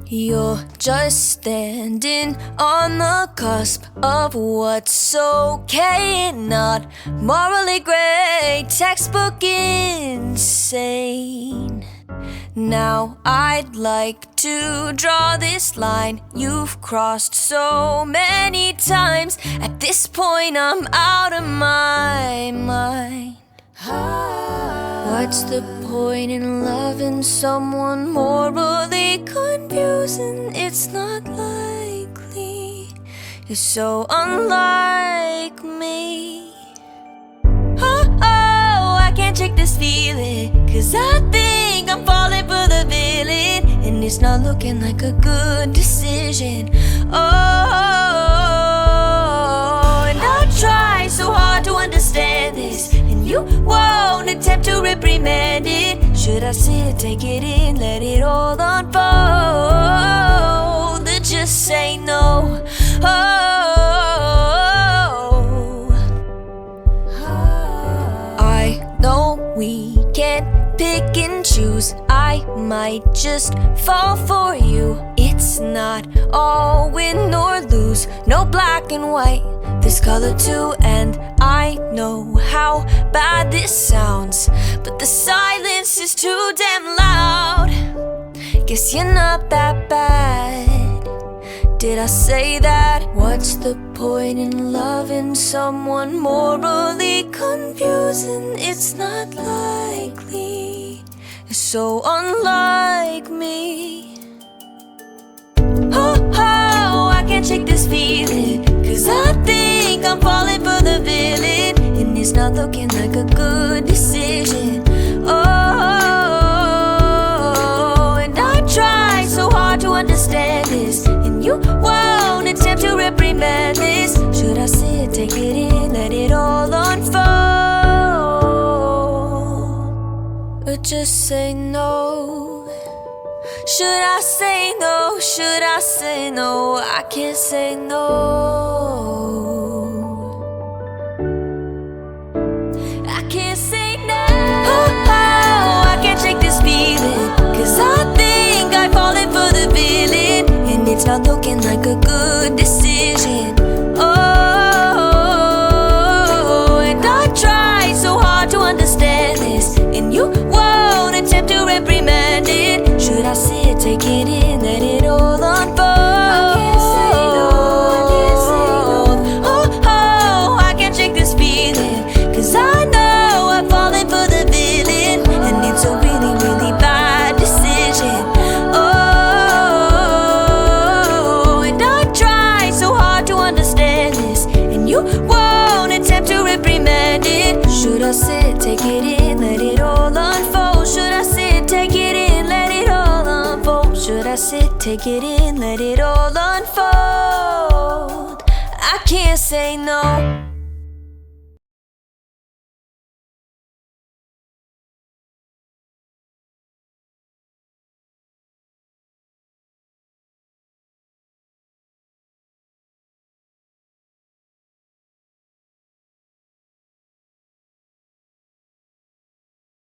You're just standing on the cusp of what's okay and not morally gray, textbook insane. Now I'd like to draw this line you've crossed so many times. At this point I'm out of my mind. What's the point in loving someone morally confusing? It's not likely. You're so unlike me. I can't shake this feeling, 'cause I think I'm falling for the villain, and it's not looking like a good decision. And I try so hard to understand this, and you won't attempt to reprimand it. Should I sit, take it in, let it all unfold, or just say no? I know we can't pick and choose. I might just fall for you. It's not all win or lose, no black and white, there's color too. And I know how bad this sounds, but the silence is too damn loud. Guess you're not that bad. Did I say that? What's the point in loving someone morally confusing? It's not likely. You're so unlike me. I can't shake this feeling, 'cause I think I'm falling for the villain, and it's not looking like a good decision. And I try so hard to understand this, and you won't attempt to reprimand this. Should I sit, take it in, let it all unfold, or just say no? Should I say no? Should I say no? I can't say no. I can't say no. I can't shake this feeling, 'cause I think I'm falling for the villain, and it's not looking like a good decision. And I try so hard to understand this, and you won't attempt to reprimand it. Should I sit, take it in, let it all unfold? I can't say no, I can't say no. I can't shake this feeling, 'cause I know I'm falling for the villain, and it's a really, really bad decision. And I try so hard to understand this, and you won't attempt to reprimand it. Should I sit, take it in, let it all unfold? Should I sit, take it in, let it all unfold? Should I sit, take it in, let it all unfold? I can't say no.